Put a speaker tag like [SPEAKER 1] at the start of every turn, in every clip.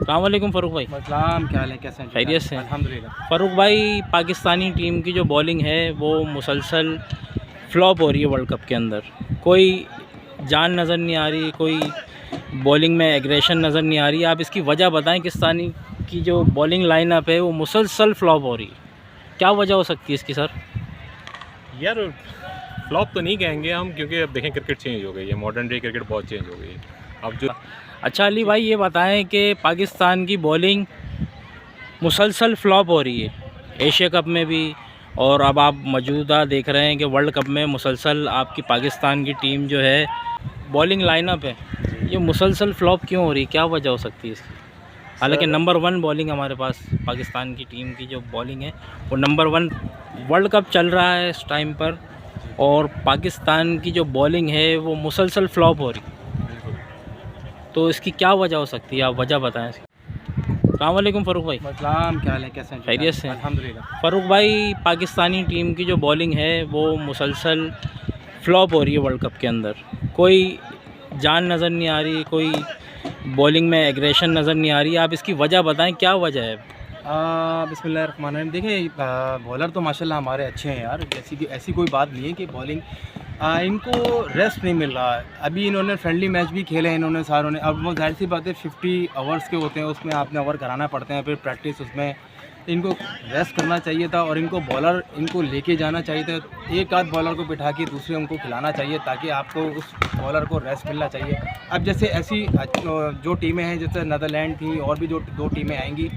[SPEAKER 1] अस्सलामुअलैकुम फ़ारूक भाई।
[SPEAKER 2] अस्सलाम, क्या हाल है, कैसे हैं?
[SPEAKER 1] खैरियत से हैं?
[SPEAKER 2] अल्हम्दुलिल्लाह।
[SPEAKER 1] फ़ारूक भाई, पाकिस्तानी टीम की जो बॉलिंग है वो मुसलसल फ्लॉप हो रही है वर्ल्ड कप के अंदर। कोई जान नज़र नहीं आ रही, कोई बॉलिंग में एग्रेशन नज़र नहीं आ रही। आप इसकी वजह बताएं, पाकिस्तानी की जो बॉलिंग लाइनअप है वो मुसलसल फ्लॉप हो रही है। क्या वजह हो सकती है इसकी सर?
[SPEAKER 3] यार फ्लॉप तो नहीं कहेंगे हम, क्योंकि अब देखें क्रिकेट चेंज हो गई है, मॉडर्न डे क्रिकेट बहुत चेंज हो गई है अब जो।
[SPEAKER 1] अच्छा अली भाई, ये बताएं कि पाकिस्तान की बॉलिंग मुसलसल फ्लॉप हो रही है एशिया कप में भी, और अब आप मौजूदा देख रहे हैं कि वर्ल्ड कप में मुसलसल आपकी पाकिस्तान की टीम जो है बॉलिंग लाइनअप है ये मुसलसल फ्लॉप क्यों हो रही है? क्या वजह हो सकती है इसकी? हालांकि नंबर 1 बॉलिंग हमारे पास पाकिस्तान की टीम की जो बॉलिंग है वो नंबर 1, वर्ल्ड कप चल रहा है इस टाइम पर, और पाकिस्तान की जो बॉलिंग है वो मुसलसल फ्लॉप हो रही है। तो इसकी क्या वजह हो सकती है, आप वजह बताएं इसकी। अस्सलामुअलैकुम फ़ारूक भाई।
[SPEAKER 2] अस्सलाम, क्या हाल है, कैसे हैं?
[SPEAKER 1] खैरियत से हैं?
[SPEAKER 2] अल्हम्दुलिल्लाह।
[SPEAKER 1] फ़ारूक भाई, पाकिस्तानी टीम की जो बॉलिंग है वो मुसलसल फ्लॉप हो रही है वर्ल्ड कप के अंदर। कोई जान नज़र नहीं आ रही, कोई बॉलिंग में एग्रेशन नज़र नहीं आ रही। आप इसकी वजह बताएं, क्या वजह है?
[SPEAKER 2] बिस्मिल्लाहिर्रहमानिर्रहीम। देखिए, बॉलर तो माशाल्लाह हमारे अच्छे हैं यार, ऐसी कोई बात नहीं है कि बॉलिंग इनको रेस्ट नहीं मिल रहा है। अभी इन्होंने फ्रेंडली मैच भी खेले हैं इन्होंने सारों ने। अब वो जाहिर सी बात है 50 ओवर्स के होते हैं, उसमें आपने ओवर कराना पड़ते हैं, फिर प्रैक्टिस, उसमें इनको रेस्ट करना चाहिए था और इनको बॉलर इनको लेके जाना चाहिए था। एक आध बॉलर को बिठा के दूसरे उनको खिलाना चाहिए ताकि आपको उस बॉलर को रेस्ट मिलना चाहिए। अब जैसे ऐसी जो टीमें हैं, जैसे नीदरलैंड थी और भी जो 2 टीमें आएंगी,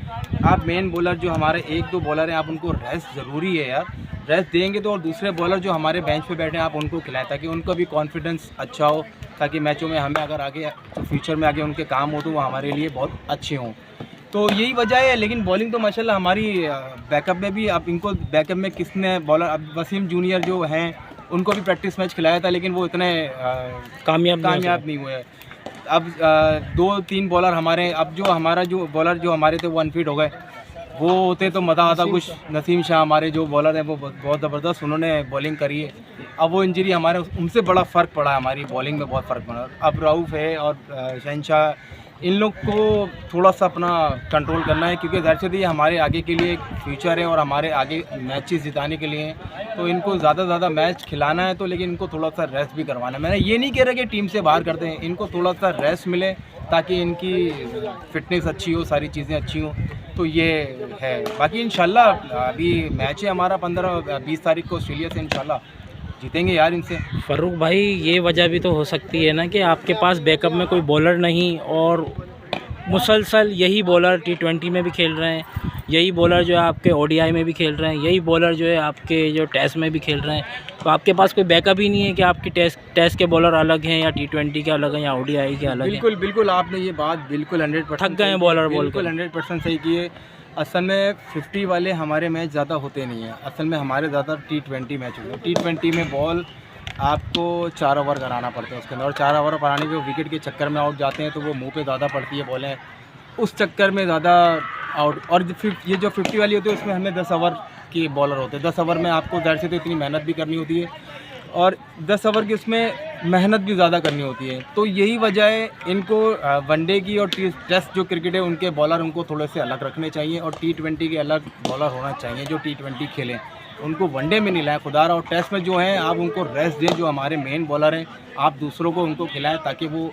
[SPEAKER 2] आप मेन बॉलर जो हमारे 1-2 बॉलर हैं आप उनको रेस्ट ज़रूरी है यार। रेस्ट देंगे तो, और दूसरे बॉलर जो हमारे बेंच पे बैठे हैं आप उनको खिलाएं ताकि उनको भी कॉन्फिडेंस अच्छा हो, ताकि मैचों में हमें अगर आगे फ्यूचर में आगे उनके काम हो तो वो हमारे लिए बहुत अच्छे हों। तो यही वजह है। लेकिन बॉलिंग तो माशाल्लाह हमारी बैकअप में भी, अब इनको बैकअप में किसने बॉलर, अब वसीम जूनियर जो हैं उनको भी प्रैक्टिस मैच खिलाया था लेकिन वो इतने कामयाब नहीं हुए। अब 2-3 बॉलर हमारे, अब जो बॉलर जो हमारे थे वो अनफिट हो गए। वो होते तो मज़ा आता कुछ। नसीम शाह हमारे जो बॉलर हैं वो बहुत ज़बरदस्त उन्होंने बॉलिंग करी है। अब वो इंजरी हमारे, उनसे बड़ा फ़र्क पड़ा है, हमारी बॉलिंग में बहुत फ़र्क पड़ा। अब राउफ है और शहनशाह, इन लोग को थोड़ा सा अपना कंट्रोल करना है, क्योंकि ज़ाहिर सी बात है ये हमारे आगे के लिए एक फ्यूचर है और हमारे आगे मैचेस जिताने के लिए हैं। तो इनको ज़्यादा से ज़्यादा मैच खिलाना है, तो लेकिन इनको थोड़ा सा रेस्ट भी करवाना है। मैंने ये नहीं कह रहा कि टीम से बाहर करते हैं, इनको थोड़ा सा रेस्ट मिले ताकि इनकी फ़िटनेस अच्छी हो, सारी चीज़ें अच्छी हों। तो ये है। बाकी इंशाल्लाह अभी मैच है हमारा 15-20 तारीख को ऑस्ट्रेलिया से, इंशाल्लाह जीतेंगे यार इनसे।
[SPEAKER 1] फ़ारूक भाई, ये वजह भी तो हो सकती है ना कि आपके पास बैकअप में कोई बॉलर नहीं, और मुसलसल यही बॉलर T20 में भी खेल रहे हैं, यही बॉलर जो है आपके ODI में भी खेल रहे हैं, यही बॉलर जो है आपके जो टेस्ट में भी खेल रहे हैं। तो आपके पास कोई बैकअप ही नहीं है कि आपकी टेस्ट के बॉलर अलग हैं या T20 के अलग हैं या ODI के अलग हैं।
[SPEAKER 2] बिल्कुल आपने ये बात बिल्कुल 100%
[SPEAKER 1] थक गए हैं बॉलर बोल के।
[SPEAKER 2] 100% सही की है। असल में 50 वाले हमारे मैच ज़्यादा होते नहीं हैं, असल में हमारे ज़्यादा T20 मैच होते हैं। T20 में बॉल आपको 4 ओवर कराना पड़ता है उसके अंदर, और 4 ओवर कराने के विकेट के चक्कर में आउट जाते हैं तो वो मुंह पे ज़्यादा पड़ती है बॉलें, उस चक्कर में ज़्यादा आउट। और ये जो 50 वाली होती है उसमें हमें 10 ओवर की बॉलर होते हैं। 10 ओवर में आपको ज़ाहिर से तो इतनी मेहनत भी करनी होती है, और 10 ओवर की उसमें मेहनत भी ज़्यादा करनी होती है। तो यही वजह है, इनको वनडे की और टेस्ट जो क्रिकेट है उनके बॉलर उनको थोड़े से अलग रखने चाहिए, और T20 के अलग बॉलर होना चाहिए जो T20 खेलें। उनको वनडे में नहीं लाएं खुदारा, और टेस्ट में जो हैं आप उनको रेस्ट दें। जो हमारे मेन बॉलर हैं आप दूसरों को उनको खिलाएं ताकि वो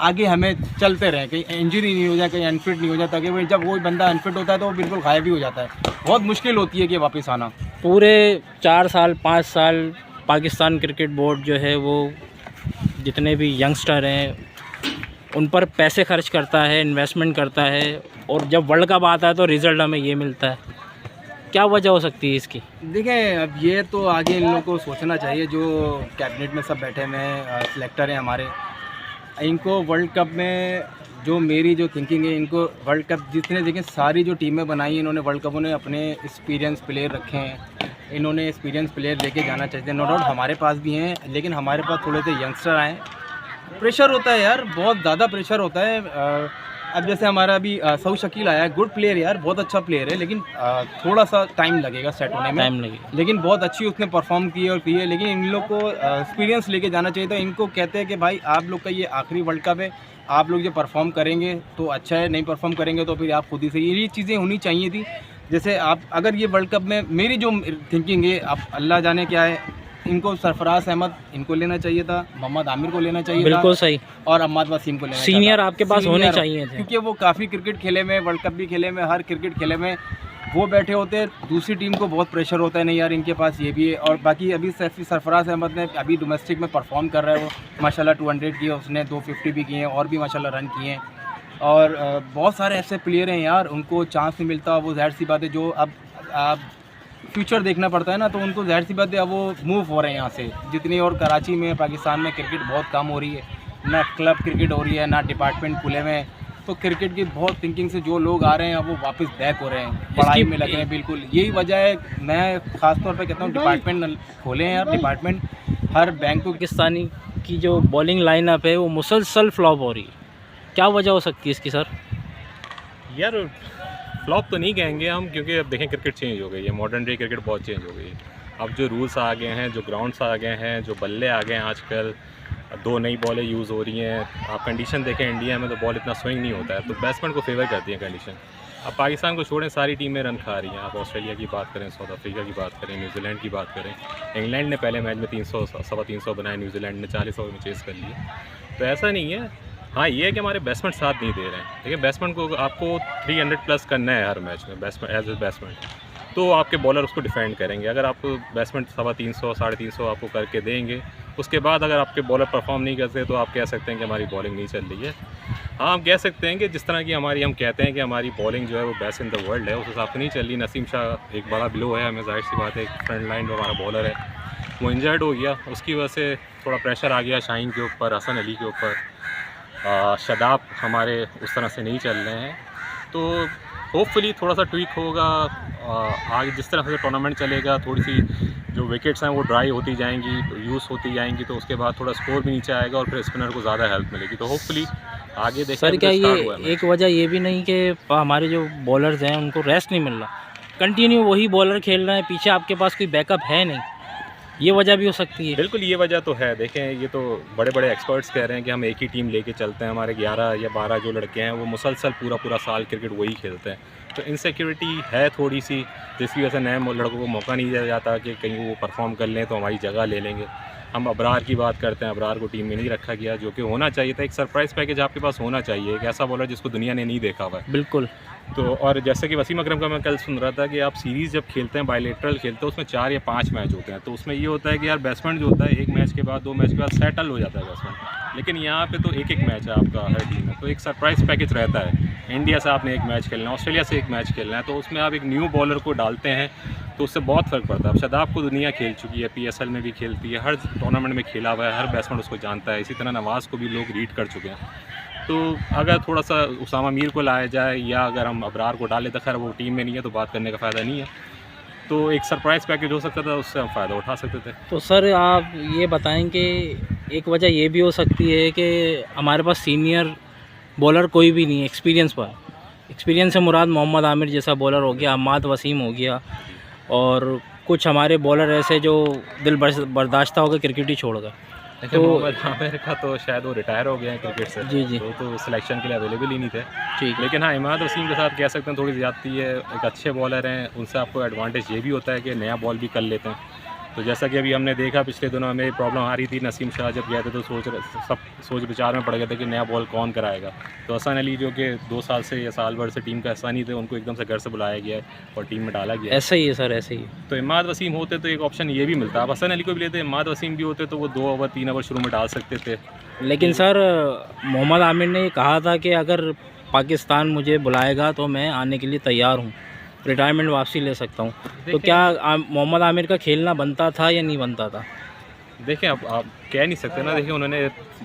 [SPEAKER 2] आगे हमें चलते रहें, कहीं इंजरी नहीं हो जाए, कहीं अनफिट नहीं हो जाए, ताकि वो जब वो बंदा अनफिट होता है तो वो बिल्कुल गायब भी हो जाता है। बहुत मुश्किल होती है कि वापस आना।
[SPEAKER 1] पूरे 4 साल 5 साल पाकिस्तान क्रिकेट बोर्ड जो है वो जितने भी यंगस्टर हैं उन पर पैसे खर्च करता है, इन्वेस्टमेंट करता है, और जब वर्ल्ड कप आता है तो रिज़ल्ट हमें ये मिलता है। क्या वजह हो सकती है इसकी?
[SPEAKER 2] देखें, अब ये तो आगे इन लोगों को सोचना चाहिए, जो कैबिनेट में सब बैठे हुए हैं, सिलेक्टर हैं हमारे, इनको वर्ल्ड कप में जो मेरी जो थिंकिंग है, इनको वर्ल्ड कप जितने देखें सारी जो टीमें बनाई हैं इन्होंने वर्ल्ड कपों ने अपने एक्सपीरियंस प्लेयर रखे हैं, इन्होंने एक्सपीरियंस प्लेयर लेके जाना चाहिए। नो डाउट हमारे पास भी हैं, लेकिन हमारे पास थोड़े से यंगस्टर आए। प्रेशर होता है यार, बहुत ज़्यादा प्रेशर होता है। अब जैसे हमारा अभी सऊ शकील आया है, गुड प्लेयर यार, बहुत अच्छा प्लेयर है, लेकिन थोड़ा सा टाइम लगेगा सेट होने में, लेकिन बहुत अच्छी उसने परफॉर्म की है। लेकिन इन लोग को एक्सपीरियंस लेके जाना चाहिए था। इनको कहते हैं कि भाई आप लोग का ये आखिरी वर्ल्ड कप है, आप लोग जो परफॉर्म करेंगे तो अच्छा है, नहीं परफॉर्म करेंगे तो फिर आप खुद ही से, ये चीज़ें होनी चाहिए थी। जैसे आप अगर ये वर्ल्ड कप में, मेरी जो थिंकिंग है, अब अल्लाह जाने क्या है, इनको सरफराज अहमद इनको लेना चाहिए था, मोहम्मद आमिर को लेना चाहिए था,
[SPEAKER 1] बिल्कुल सही,
[SPEAKER 2] और अम्माद वसीम को लेना चाहिए था।
[SPEAKER 1] सीनियर आपके पास होने चाहिए थे,
[SPEAKER 2] क्योंकि वो काफ़ी क्रिकेट खेले में, वर्ल्ड कप भी खेले में, हर क्रिकेट खेले में वो बैठे होते हैं। दूसरी टीम को बहुत प्रेशर होता है, नहीं यार इनके पास ये भी है। और बाकी अभी सरफराज अहमद ने अभी डोमेस्टिक में परफॉर्म कर रहा है, वो माशाल्लाह 200 किए उसने, 250 भी किए हैं, और भी माशाल्लाह रन किए हैं। और बहुत सारे ऐसे प्लेयर हैं यार, उनको चांस नहीं मिलता। वो ज़ाहिर सी बात है, जो अब फ्यूचर देखना पड़ता है ना, तो उनको ज़ाहिर सी बात है अब वो मूव हो रहे हैं यहाँ से जितनी। और कराची में, पाकिस्तान में क्रिकेट बहुत कम हो रही है, ना क्लब क्रिकेट हो रही है, ना डिपार्टमेंट खुले में। तो क्रिकेट की बहुत थिंकिंग से जो लोग आ रहे हैं अब वो वापस बैक हो रहे हैं, पढ़ाई में लगे हैं। बिल्कुल यही वजह है, मैं ख़ासतौर पे कहता हूँ डिपार्टमेंट खोले हैं यार, डिपार्टमेंट हर बैंक को।
[SPEAKER 1] पाकिस्तानी की जो बॉलिंग लाइनअप है वो मुसलसल फ्लॉप हो रही है, क्या वजह हो सकती है इसकी सर?
[SPEAKER 3] यार फ्लॉप तो नहीं कहेंगे हम, क्योंकि अब देखें क्रिकेट चेंज हो गई है, मॉडर्न डे क्रिकेट बहुत चेंज हो गई है। अब जो रूल्स आ गए हैं, जो ग्राउंड्स आ गए हैं, जो बल्ले आ गए हैं, आजकल 2 नई बॉलें यूज़ हो रही हैं। आप कंडीशन देखें, इंडिया में तो बॉल इतना स्विंग नहीं होता है, तो बैट्समैन को फेवर करती है कंडीशन। अब पाकिस्तान को छोड़ें, सारी टीमें रन खा रही हैं। आप ऑस्ट्रेलिया की बात करें, साउथ अफ्रीका की बात करें, न्यूजीलैंड की बात करें। इंग्लैंड ने पहले मैच में 300 सवा 300 बनाए, न्यूजीलैंड ने 40 ओवर में चेस कर लिए। तो ऐसा नहीं है। हाँ, ये है कि हमारे बैट्समैन साथ नहीं दे रहे हैं। देखिए, बैट्समैन को आपको 300 प्लस करना है हर मैच में, बैट्समैन एज ए बैट्समैन, तो आपके बॉलर उसको डिफेंड करेंगे। अगर आपको बैट्समैन सवा 300 साढ़े 300 आपको करके देंगे, उसके बाद अगर आपके बॉलर परफॉर्म नहीं करते तो आप कह सकते हैं कि हमारी बॉलिंग नहीं चल रही है। हाँ, हम कह सकते हैं कि जिस तरह की हमारी, हम कहते हैं कि हमारी बॉलिंग जो है वो बेस्ट इन द वर्ल्ड है, उस हिसाब से नहीं चल रही। नसीम शाह एक बड़ा बिलो है हमें, जाहिर सी बात है। एक फ्रंट लाइन जो हमारा बॉलर है वो इंजर्ड हो गया, उसकी वजह से थोड़ा प्रेशर आ गया शाहीन के ऊपर, हसन अली के ऊपर। शादाब हमारे उस तरह से नहीं चल रहे हैं, तो होपफुली थोड़ा सा ट्वीक होगा। आगे जिस तरह से टूर्नामेंट चलेगा, थोड़ी सी जो विकेट्स हैं वो ड्राई होती जाएंगी, यूज़ होती जाएंगी, तो उसके बाद थोड़ा स्कोर भी नीचे आएगा और फिर स्पिनर को ज़्यादा हेल्प मिलेगी। तो होपफुली आगे देखें।
[SPEAKER 1] सर क्या ये एक वजह ये भी नहीं कि हमारे जो बॉलर्स हैं उनको रेस्ट नहीं मिल रहा, कंटिन्यू वही बॉलर खेल रहे हैं, पीछे आपके पास कोई बैकअप है नहीं, ये वजह भी हो सकती है?
[SPEAKER 3] बिल्कुल, ये वजह तो है। देखें, ये तो बड़े बड़े एक्सपर्ट्स कह रहे हैं कि हम एक ही टीम लेके चलते हैं, हमारे 11 या 12 जो लड़के हैं वो मुसलसल पूरा साल क्रिकेट वही खेलते हैं। तो इनसिक्योरिटी है थोड़ी सी, जिसकी वजह से नए लड़कों को मौका नहीं दिया जाता कि कहीं वो परफॉर्म कर लें तो हमारी जगह ले लेंगे। हम अबरार की बात करते हैं, अबरार को टीम में नहीं रखा गया, जो कि होना चाहिए था। एक सरप्राइज़ पैकेज आपके पास होना चाहिए, एक ऐसा बॉलर जिसको दुनिया ने नहीं देखा हुआ है।
[SPEAKER 1] बिल्कुल।
[SPEAKER 3] तो और जैसे कि वसीम अकरम का मैं कल सुन रहा था कि आप सीरीज़ जब खेलते हैं, बायलेटरल खेलते हैं, उसमें 4 या 5 मैच होते हैं, तो उसमें ये होता है कि यार बैट्समैन जो होता है एक मैच के बाद 2 मैच के बाद सेटल हो जाता है बैट्समैन। लेकिन यहाँ पे तो एक मैच है आपका हर टीम में, तो एक सरप्राइज़ पैकेज रहता है। इंडिया से आपने एक मैच खेलना है, ऑस्ट्रेलिया से एक मैच खेलना है, तो उसमें आप एक न्यू बॉलर को डालते हैं तो उससे बहुत फ़र्क पड़ता है। अब शादाब को दुनिया खेल चुकी है, PSL में भी खेलती है, हर टूर्नामेंट में खेला हुआ है, हर बैट्समैन उसको जानता है। इसी तरह नवाज़ को भी लोग रीड कर चुके हैं। तो अगर थोड़ा सा उसामा मीर को लाया जाए या अगर हम अबरार को डालें, तो खैर वो टीम में नहीं है तो बात करने का फ़ायदा नहीं है। तो एक सरप्राइज़ पैकेज हो सकता था, उससे हम फ़ायदा उठा सकते थे।
[SPEAKER 1] तो सर आप ये बताएं कि एक वजह ये भी हो सकती है कि हमारे पास सीनियर बॉलर कोई भी नहीं है एक्सपीरियंस पर। एक्सपीरियंस से मुराद मोहम्मद आमिर जैसा बॉलर हो गया, अम्माद वसीम हो गया, और कुछ हमारे बॉलर ऐसे जो दिल बर्दाश्ता होकर क्रिकेट ही छोड़ गए।
[SPEAKER 3] तो मोहम्मद आमिर का तो शायद वो रिटायर हो गया है क्रिकेट से।
[SPEAKER 1] जी।
[SPEAKER 3] तो सिलेक्शन के लिए अवेलेबल ही नहीं थे।
[SPEAKER 1] ठीक।
[SPEAKER 3] लेकिन हाँ, इमाद वसीम के साथ कह सकते हैं थोड़ी ज़्यादती है। एक अच्छे बॉलर हैं, उनसे आपको एडवांटेज ये भी होता है कि नया बॉल भी कर लेते हैं। तो जैसा कि अभी हमने देखा पिछले दिनों हमें प्रॉब्लम आ रही थी, नसीम शाह जब गए थे तो सब सोच विचार में पड़ गए थे कि नया बॉल कौन कराएगा। तो हसन अली जो कि 2 साल से या साल भर से टीम का हिस्सा नहीं थे, उनको एकदम से घर से बुलाया गया है और टीम में डाला गया।
[SPEAKER 1] ऐसा ही है सर, ऐसे ही।
[SPEAKER 3] तो इमाद वसीम होते तो एक ऑप्शन ये भी मिलता। अब हसन अली को भी लेते, इमाद वसीम भी होते तो वो 2 ओवर 3 ओवर शुरू में डाल सकते थे।
[SPEAKER 1] लेकिन सर मोहम्मद आमिर ने कहा था कि अगर पाकिस्तान मुझे बुलाएगा तो मैं आने के लिए तैयार हूँ, रिटायरमेंट वापसी ले सकता हूँ। तो क्या मोहम्मद आमिर का खेलना बनता था या नहीं बनता था?
[SPEAKER 3] देखें, अब आप कह नहीं सकते ना। देखिए, उन्होंने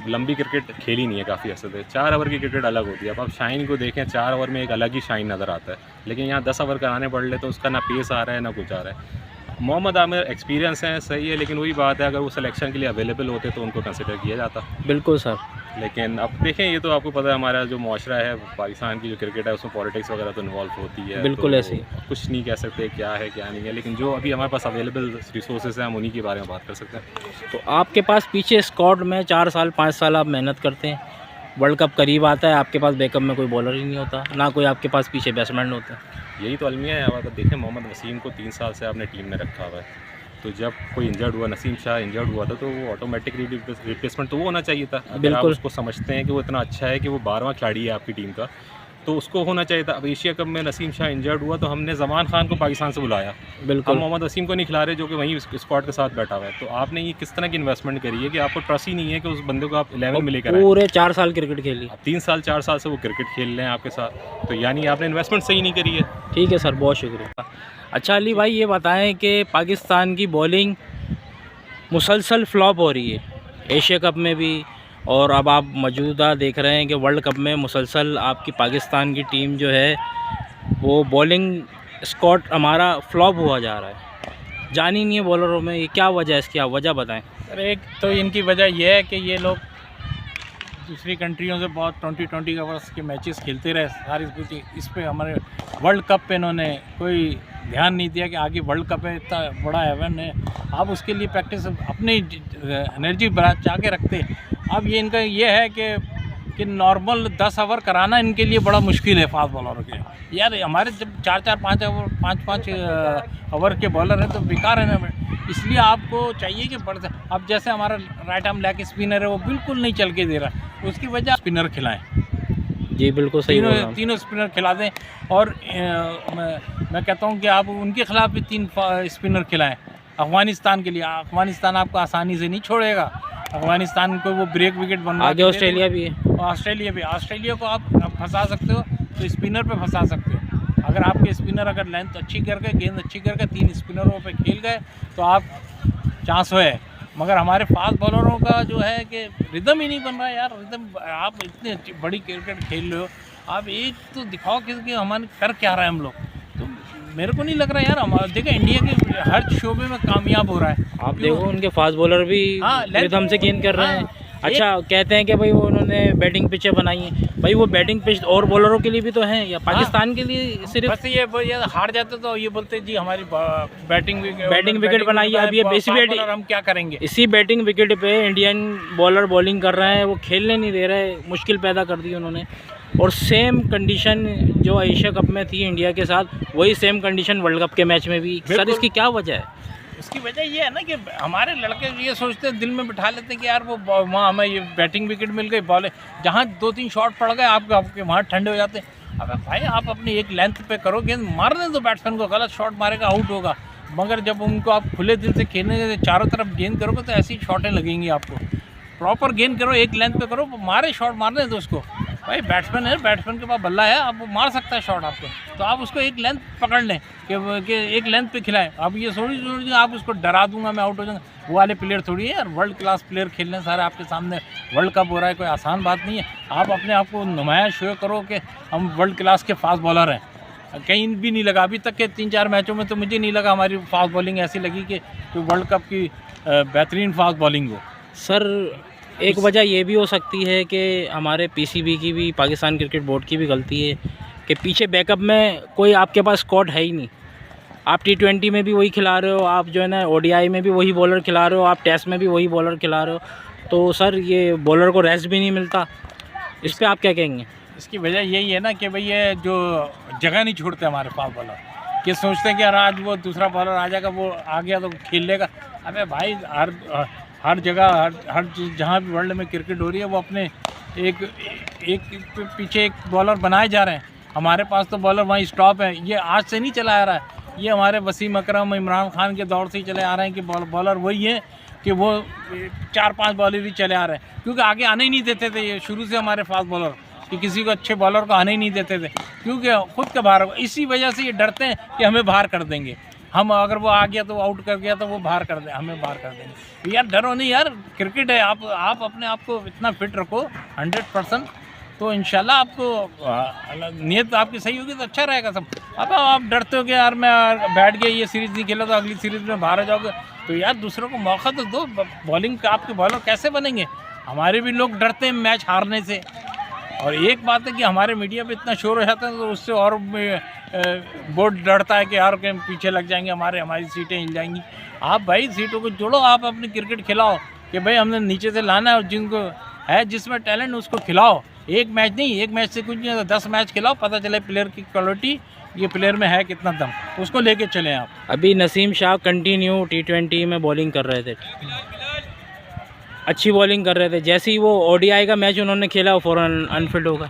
[SPEAKER 3] लंबी क्रिकेट खेली नहीं है काफ़ी अर्से से। 4 ओवर की क्रिकेट अलग होती है। अब आप शाहीन को देखें, 4 ओवर में एक अलग ही शाहीन नज़र आता है, लेकिन यहाँ 10 ओवर कराने पड़ ले तो उसका ना पेस आ रहा है ना कुछ आ रहा है। मोहम्मद आमिर एक्सपीरियंस है, सही है, लेकिन वही बात है, अगर वो सिलेक्शन के लिए अवेलेबल होते तो उनको कंसिडर किया जाता।
[SPEAKER 1] बिल्कुल सर।
[SPEAKER 3] लेकिन अब देखें, ये तो आपको पता है हमारा जो माशरा है, पाकिस्तान की जो क्रिकेट है उसमें पॉलिटिक्स वगैरह तो इन्वॉल्व होती है।
[SPEAKER 1] बिल्कुल
[SPEAKER 3] तो
[SPEAKER 1] ऐसे ही
[SPEAKER 3] कुछ नहीं कह सकते क्या है क्या नहीं है, लेकिन जो अभी हमारे पास अवेलेबल रिसोर्सेज हैं हम उन्हीं के बारे में बात कर सकते हैं।
[SPEAKER 1] तो आपके पास पीछे स्क्वाड में 4 साल 5 साल आप मेहनत करते हैं, वर्ल्ड कप करीब आता है, आपके पास बैकअप में कोई बॉलर ही नहीं होता, ना कोई आपके पास पीछे बैट्समैन होता।
[SPEAKER 3] यही तो अलमिया है। अब देखें मोहम्मद वसीम को 3 साल से आपने टीम में रखा हुआ है, तो जब कोई इंजर्ड हुआ, नसीम शाह इंजर्ड हुआ था, तो वो ऑटोमेटिक रिप्लेसमेंट तो वो होना चाहिए था। अगर आप
[SPEAKER 1] बिल्कुल।
[SPEAKER 3] उसको समझते हैं कि वो इतना अच्छा है कि वो 12वां खिलाड़ी है आपकी टीम का, तो उसको होना चाहिए था। अब एशिया कप में नसीम शाह इंजर्ड हुआ तो हमने ज़मान खान को पाकिस्तान से बुलाया, हम
[SPEAKER 1] बिल्कुल।
[SPEAKER 3] मोहम्मद वसीम को नहीं खिला रहे जो कि वहीं स्क्वाड के साथ बैठा हुआ है। तो आपने ये किस तरह की इन्वेस्टमेंट करी है कि आपको ट्रस्ट ही नहीं है कि उस बंदे को आप 11 में लेकर आए।
[SPEAKER 1] पूरे 4 साल क्रिकेट खेली।
[SPEAKER 3] 3 साल 4 साल से वो क्रिकेट खेल रहे हैं आपके साथ, तो यानी आपने इन्वेस्टमेंट सही नहीं करी है।
[SPEAKER 1] ठीक है सर, बहुत शुक्रिया। अच्छा अली भाई, ये बताएं कि पाकिस्तान की बॉलिंग मुसलसल फ्लॉप हो रही है, एशिया कप में भी, और अब आप मौजूदा देख रहे हैं कि वर्ल्ड कप में मुसलसल आपकी पाकिस्तान की टीम जो है वो बॉलिंग स्क्वाड हमारा फ्लॉप हुआ जा रहा है, जान ही नहीं है बॉलरों में। ये क्या वजह है, इसकी आप वजह बताएं।
[SPEAKER 4] सर एक तो इनकी वजह यह है कि ये लोग दूसरी कंट्रियों से बहुत 20-20 ओवर्स के मैचेस खेलते रहे सारी इस पे हमारे वर्ल्ड कप पे इन्होंने कोई ध्यान नहीं दिया कि आगे वर्ल्ड कप है, इतना बड़ा इवेंट है, आप उसके लिए प्रैक्टिस अपनी एनर्जी बचा के रखते। अब ये इनका ये है कि नॉर्मल 10 ओवर कराना इनके लिए बड़ा मुश्किल है फास्ट बॉलरों के। यार हमारे जब 4-4 5 ओवर के बॉलर हैं तो बेकार है ना, इसलिए आपको चाहिए कि बढ़। अब जैसे हमारा राइट आर्म लेग स्पिनर है वो बिल्कुल नहीं चल के दे रहा, उसकी वजह स्पिनर खिलाएं।
[SPEAKER 1] जी बिल्कुल सही बोल रहे हैं।
[SPEAKER 4] तीनों स्पिनर खिला दें, और मैं कहता हूं कि आप उनके खिलाफ भी 3 स्पिनर खिलाएं अफगानिस्तान के लिए। अफगानिस्तान आपको आसानी से नहीं छोड़ेगा, अफगानिस्तान को वो ब्रेक विकेट बनवा
[SPEAKER 1] आगे ऑस्ट्रेलिया भी है।
[SPEAKER 4] ऑस्ट्रेलिया को आप फंसा सकते हो तो स्पिनर पे फंसा सकते हो। अगर आपके स्पिनर अगर लेंथ अच्छी करके गेंद अच्छी करके 3 स्पिनरों पे खेल गए तो आप चांस है। मगर हमारे फास्ट बॉलरों का जो है कि रिदम ही नहीं बन रहा है यार। रिदम, आप इतनी अच्छी बड़ी क्रिकेट खेल रहे हो, आप एक तो दिखाओ कि हमारे कर क्या रहा है हम लोग। तो मेरे को नहीं लग रहा यार, हमारा देखो इंडिया के हर शोबे में कामयाब हो रहा है।
[SPEAKER 1] आप देखो उनके फास्ट बॉलर भी रिदम से गेंद कर रहे हैं। अच्छा कहते हैं कि भाई वो उन्होंने बैटिंग पिचें बनाई हैं, भाई वो बैटिंग पिच और बॉलरों के लिए भी तो हैं या पाकिस्तान के लिए सिर्फ?
[SPEAKER 4] बस ये हार जाते तो ये बोलते जी हमारी बैटिंग
[SPEAKER 1] विकेट बनाई है। अब ये बेसिक बैटिंग
[SPEAKER 4] हम क्या करेंगे,
[SPEAKER 1] इसी बैटिंग विकेट पे इंडियन बॉलर बॉलिंग कर रहे हैं, वो खेलने नहीं दे रहे, मुश्किल पैदा कर दी उन्होंने। और सेम कंडीशन जो एशिया कप में थी इंडिया के साथ, वही सेम कंडीशन वर्ल्ड कप के मैच में भी। सर इसकी क्या वजह है?
[SPEAKER 4] उसकी वजह ये है ना कि हमारे लड़के ये सोचते हैं, दिल में बिठा लेते हैं कि यार वो वहाँ हमें ये बैटिंग विकेट मिल गई, बॉल जहाँ 2-3 शॉट पड़ गए आपके वहाँ ठंडे हो जाते हैं। अब भाई आप अपनी एक लेंथ पे करो, गेंद मार दें तो बैट्समैन को, गलत शॉट मारेगा आउट होगा। मगर जब उनको आप खुले दिल से खेलने चारों तरफ गेंद करोगे तो ऐसी शॉटें लगेंगी आपको। प्रॉपर गेंद करो, एक लेंथ पे करो, मारे शॉट मारने दो उसको। भाई बैट्समैन है, बैट्समैन के पास बल्ला है, अब वो मार सकता है शॉट आपको, तो आप उसको एक लेंथ पकड़ लें कि एक लेंथ पे खिलाएं। अब ये थोड़ी आप उसको डरा दूंगा मैं आउट हो जाऊंगा, वो वाले प्लेयर थोड़ी है यार। वर्ल्ड क्लास प्लेयर खेल रहे हैं सारे आपके सामने, वर्ल्ड कप हो रहा है, कोई आसान बात नहीं है। आप अपने आप को नुमाया शो करो कि हम वर्ल्ड क्लास के फास्ट बॉलर हैं। कहीं भी नहीं लगा अभी तक के 3-4 मैचों में, तो मुझे नहीं लगा हमारी फास्ट बॉलिंग ऐसी लगी कि वर्ल्ड कप की बेहतरीन फास्ट बॉलिंग हो।
[SPEAKER 1] सर एक वजह ये भी हो सकती है कि हमारे पीसीबी की भी, पाकिस्तान क्रिकेट बोर्ड की भी गलती है कि पीछे बैकअप में कोई आपके पास स्क्वाड है ही नहीं। आप T20 में भी वही खिला रहे हो, आप जो है ना ODI में भी वही बॉलर खिला रहे हो, आप टेस्ट में भी वही बॉलर खिला रहे हो, तो सर ये बॉलर को रेस्ट भी नहीं मिलता। इस पर आप क्या कहेंगे?
[SPEAKER 4] इसकी वजह यही है ना कि भाई ये जो जगह नहीं छोड़ते हमारे फास्ट बॉलर, कि सोचते हैं कि यार आज वो दूसरा बॉलर आ जाएगा, वो आ गया तो खेल लेगा। अबे भाई हर जगह हर जहाँ भी वर्ल्ड में क्रिकेट हो रही है वो अपने एक पीछे एक बॉलर बनाए जा रहे हैं। हमारे पास तो बॉलर वहीं स्टॉप है। ये आज से नहीं चला आ रहा है, ये हमारे वसीम अकरम, इमरान खान के दौर से ही चले आ रहे हैं कि बॉलर वही है कि वो 4-5 बॉलर ही चले आ रहे हैं, क्योंकि आगे आने ही नहीं देते थे ये शुरू से हमारे फास्ट बॉलर, कि किसी को अच्छे बॉलर को आने ही नहीं देते थे, क्योंकि खुद के बाहर। इसी वजह से ये डरते हैं कि हमें बाहर कर देंगे, हम अगर वो आ गया तो आउट कर गया तो वो बाहर कर दे, हमें बाहर कर देंगे। तो यार डरो नहीं यार, क्रिकेट है। आप अपने आप को इतना फिट रखो 100%, तो इंशाल्लाह आपको नीयत आपकी सही होगी तो अच्छा रहेगा सब। अब आप डरते हो कि यार मैं बैठ गया, ये सीरीज़ नहीं खेला तो अगली सीरीज़ में बाहर हो जाओगे, तो यार दूसरों को मौका तो दो। बॉलिंग का आपके बॉलर कैसे बनेंगे? हमारे भी लोग डरते हैं मैच हारने से। और एक बात है कि हमारे मीडिया पे इतना शोर हो जाता है तो उससे और बोर्ड डरता है कि यार कहीं पीछे लग जाएंगे, हमारी सीटें हिल जाएंगी। आप भाई सीटों को जोड़ो, आप अपनी क्रिकेट खिलाओ कि भाई हमने नीचे से लाना है, और जिनको है जिसमें टैलेंट उसको खिलाओ। एक मैच नहीं, एक मैच से कुछ नहीं, 10 मैच खिलाओ, पता चले प्लेयर की क्वालिटी, ये प्लेयर में है कितना दम, उसको लेके चलें आप।
[SPEAKER 1] अभी नसीम शाह कंटिन्यू T20 में बॉलिंग कर रहे थे, अच्छी बॉलिंग कर रहे थे। जैसे ही वो ODI का मैच उन्होंने खेला वो फ़ौरन अनफिट हो गए।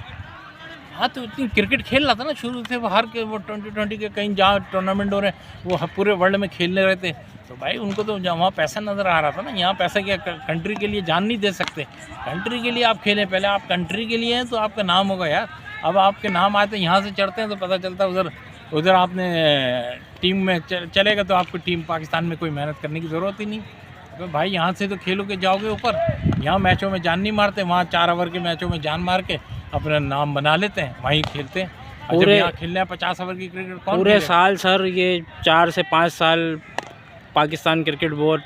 [SPEAKER 4] हाँ, तो इतनी क्रिकेट खेल रहा था ना शुरू से, वो हर के वो 2020 के कहीं जहाँ टूर्नामेंट हो रहे हैं वो पूरे वर्ल्ड में खेलने रहे थे, तो भाई उनको तो वहाँ पैसा नज़र आ रहा था ना। यहाँ पैसा क्या, कंट्री के लिए जान नहीं दे सकते, कंट्री के लिए आप खेलें, पहले आप कंट्री के लिए हैं तो आपका नाम होगा यार। अब आपके नाम आते यहाँ से चढ़ते हैं तो पता चलता है उधर आपने टीम में चलेगा तो आपको टीम पाकिस्तान में कोई मेहनत करने की ज़रूरत ही नहीं। तो भाई यहाँ से तो खेलोगे जाओगे ऊपर, यहाँ मैचों में जान नहीं मारते, वहाँ 4 ओवर के मैचों में जान मार के अपना नाम बना लेते हैं, वहीं खेलते हैं। और जब यहाँ खेलने 50 ओवर की क्रिकेट कौन
[SPEAKER 1] पूरे साल सर, ये 4 से 5 साल पाकिस्तान क्रिकेट बोर्ड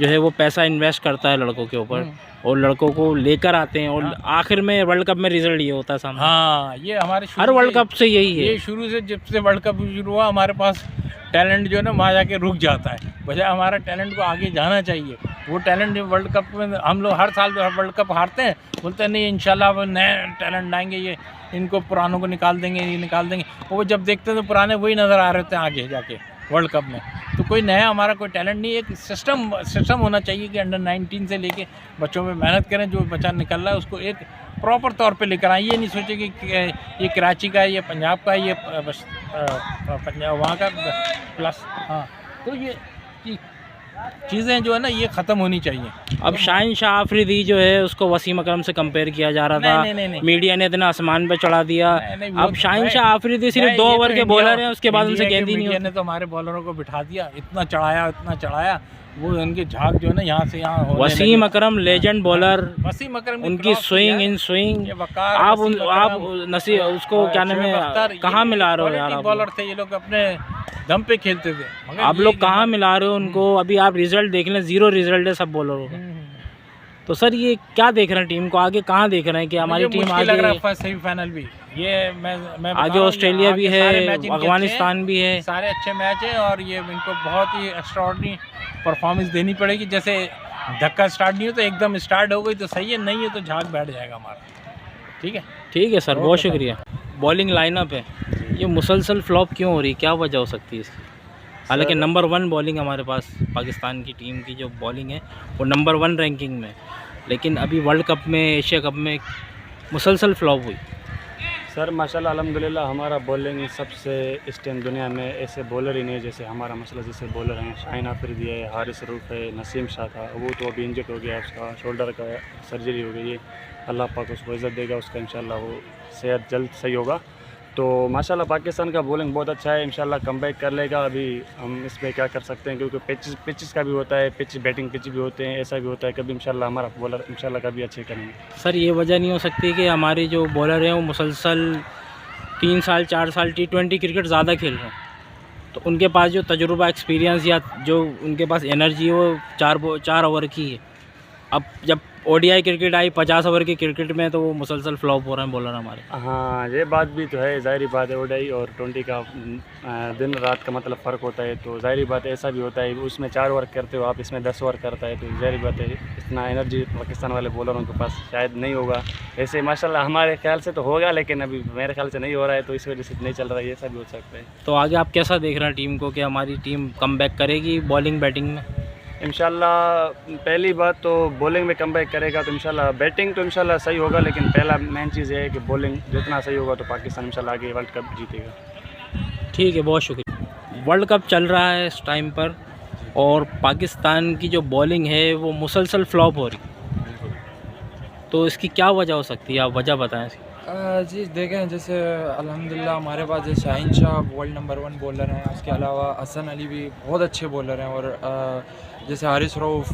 [SPEAKER 1] जो है वो पैसा इन्वेस्ट करता है लड़कों के ऊपर, और लड़कों को लेकर आते हैं, और आखिर में वर्ल्ड कप में रिजल्ट ये होता है सामने।
[SPEAKER 4] हाँ, ये हमारे
[SPEAKER 1] हर वर्ल्ड कप से यही है।
[SPEAKER 4] ये शुरू से जब से वर्ल्ड कप शुरू हुआ हमारे पास टैलेंट जो है ना वहाँ जाके रुक जाता है, बजाय हमारा टैलेंट को आगे जाना चाहिए। वो टैलेंट जो वर्ल्ड कप में हम लोग हर साल वर्ल्ड कप हारते हैं, बोलते हैं नहीं इंशाल्लाह अब नए टैलेंट आएंगे, ये इनको पुरानों को निकाल देंगे, ये निकाल देंगे। वो जब देखते हैं तो पुराने वही नज़र आ रहे थे आगे जाके वर्ल्ड कप में। तो कोई नया हमारा कोई टैलेंट नहीं है, एक सिस्टम होना चाहिए कि अंडर 19 से लेके बच्चों में मेहनत करें, जो बच्चा निकल रहा है उसको एक प्रॉपर तौर पे लेकर आए। ये नहीं सोचे कि ये कराची का है, ये पंजाब का है, ये पंजाब वहाँ का प्लस। हाँ, तो ये चीज़ें जो है ना ये ख़त्म होनी चाहिए।
[SPEAKER 1] अब शाहीन शाह आफरीदी जो है उसको वसीम अकरम से कंपेयर किया जा रहा था,
[SPEAKER 4] नहीं।
[SPEAKER 1] मीडिया ने इतना आसमान पे चढ़ा दिया। अब शाहीन शाह आफरीदी सिर्फ 2 ओवर के बॉलर हैं, उसके बाद उनसे गेंद ही नहीं होती।
[SPEAKER 4] ने तो हमारे बॉलरों को बिठा दिया, इतना चढ़ाया, वो उनके झाग जो है ना यहाँ से यहाँ।
[SPEAKER 1] वसीम अकरम लेजेंड बॉलर,
[SPEAKER 4] वसीम अकरम
[SPEAKER 1] उनकी स्विंग इन स्विंग, आप नसीब उसको क्या नाम है, कहाँ मिला रहे हो यार?
[SPEAKER 4] बॉलर थे ये लोग, अपने दम पे खेलते थे,
[SPEAKER 1] आप लोग कहाँ मिला रहे हो उनको? अभी आप रिजल्ट देख लें, 0 रिजल्ट है सब बॉलरों का। तो सर ये क्या देख रहे हैं टीम को आगे, कहाँ देख रहे हैं कि हमारी टीम आगे
[SPEAKER 4] लग रहा है सेमीफाइनल भी, ये मैं
[SPEAKER 1] आगे ऑस्ट्रेलिया भी है, अफगानिस्तान भी है,
[SPEAKER 4] सारे अच्छे मैच हैं, और ये इनको बहुत ही एक्स्ट्राऑर्डिनरी परफॉर्मेंस देनी पड़ेगी। जैसे धक्का स्टार्ट नहीं हो तो एकदम स्टार्ट हो गई तो सही है, नहीं है तो झाग बैठ जाएगा हमारा। ठीक है सर, बहुत शुक्रिया। बॉलिंग लाइनअप है, ये मुसलसल फ्लॉप क्यों हो रही, क्या वजह हो सकती है इसकी? हालांकि नंबर 1 बॉलिंग हमारे पास पाकिस्तान की टीम की जो बॉलिंग है वो नंबर 1 रैंकिंग में, लेकिन अभी वर्ल्ड कप में, एशिया कप में मुसलसल फ्लॉप हुई।
[SPEAKER 5] सर माशाल्लाह अल्हम्दुलिल्लाह हमारा बॉलिंग सबसे इस टाइम दुनिया में ऐसे बॉलर ही नहीं है जैसे हमारा मसला, जैसे बॉलर हैं शाहीन आफरीदी है, हारिस रूफ है, नसीम शाह था, वो तो अभी इंजर्ड हो गया, उसका शोल्डर का सर्जरी हो गई है, अल्लाह पाक उसको इज़्ज़त देगा, उसका इंशाल्लाह वो सेहत जल्द सही होगा। तो माशाल्लाह पाकिस्तान का बॉलिंग बहुत अच्छा है, इंशाल्लाह कमबैक कर लेगा। अभी हम इसमें क्या कर सकते हैं, क्योंकि पिचेस का भी होता है, बैटिंग पिच भी होते हैं, ऐसा भी होता है, कभी इंशाल्लाह हमारा बॉलर इंशाल्लाह कभी अच्छे करेंगे।
[SPEAKER 1] सर ये वजह नहीं हो सकती कि हमारे जो बॉलर हैं वो मुसलसल 3 साल 4 साल T20 क्रिकेट ज़्यादा खेल रहे हैं, तो उनके पास जो तजुर्बा, एक्सपीरियंस या जो उनके पास एनर्जी है वो 4 ओवर की है। अब जब ODI क्रिकेट आई 50 ओवर की क्रिकेट में, तो वो मुसलसल फ्लॉप हो रहे हैं बॉलर हमारे।
[SPEAKER 5] हाँ, ये बात भी तो है, ज़ाहिर बात है ODI और 20 का दिन रात का मतलब फ़र्क होता है, तो ज़ाहिर बात है ऐसा भी होता है, उसमें 4 ओवर करते हो आप, इसमें 10 ओवर करता है, तो ज़ाहिर बात है इतना एनर्जी पाकिस्तान वाले बॉलरों के पास शायद नहीं होगा। ऐसे माशाल्लाह हमारे ख्याल से तो होगा, लेकिन अभी मेरे ख्याल से नहीं हो रहा है, तो इस वजह से नहीं चल रहा है, ऐसा भी हो सकता है।
[SPEAKER 1] तो आगे आप कैसा देख रहे हैं टीम को, कि हमारी टीम कमबैक करेगी बॉलिंग बैटिंग में?
[SPEAKER 5] इंशाल्लाह पहली बात तो बॉलिंग में कमबैक करेगा, तो इंशाल्लाह बैटिंग तो इंशाल्लाह सही होगा, लेकिन पहला मेन चीज़ ये है कि बॉलिंग जितना सही होगा तो पाकिस्तान इंशाल्लाह आगे वर्ल्ड कप जीतेगा।
[SPEAKER 1] ठीक है, बहुत शुक्रिया। वर्ल्ड कप चल रहा है इस टाइम पर, और पाकिस्तान की जो बॉलिंग है वो मुसलसल फ्लॉप हो रही, तो इसकी क्या वजह हो सकती है, आप वजह बताएं इसकी।
[SPEAKER 6] जी देखें, जैसे अल्हम्दुलिल्लाह हमारे पास जैसे Shaheen Shah world number 1 bowler हैं, उसके अलावा हसन अली भी बहुत अच्छे बॉलर हैं, और जैसे हारिस रऊफ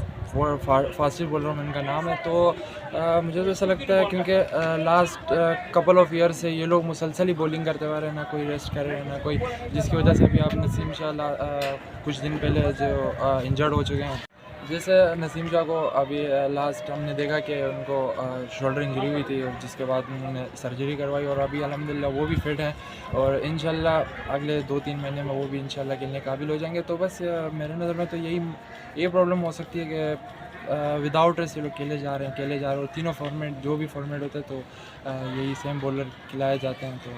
[SPEAKER 6] फास्ट बॉलर में इनका नाम है। तो मुझे तो ऐसा लगता है क्योंकि लास्ट कपल ऑफ ईयर से ये लोग मुसलसल ही बॉलिंग करते हुए रहे, ना कोई रेस्ट कर रहे हैं ना कोई, जिसकी वजह से अभी आप नसीम शाह कुछ दिन पहले जो इंजर्ड हो चुके हैं। जैसे नसीम शाह को अभी लास्ट हमने देखा कि उनको शोल्डर इंजरी हुई थी, जिसके बाद उन्होंने सर्जरी करवाई, और अभी अल्हम्दुलिल्लाह वो भी फिट हैं, और इंशाल्लाह अगले 2-3 महीने में वो भी इंशाल्लाह खेलने काबिल हो जाएंगे। तो बस मेरे नज़र में तो ये प्रॉब्लम हो सकती है कि विदाउट रेस्ट ये लोग खेले जा रहे हैं और तीनों फॉर्मेट जो भी फॉर्मेट होता है तो यही सेम बॉलर खिलाए जाते हैं। तो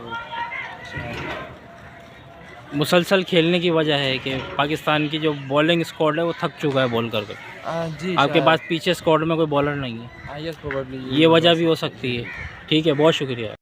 [SPEAKER 1] मुसलसल खेलने की वजह है कि पाकिस्तान की जो बॉलिंग स्क्वाड है वो थक चुका है बॉल कर
[SPEAKER 6] जी
[SPEAKER 1] आपके पास पीछे स्क्वाड में कोई बॉलर नहीं है,
[SPEAKER 6] यस प्रोबेबली
[SPEAKER 1] ये वजह भी हो सकती है। ठीक है, बहुत शुक्रिया।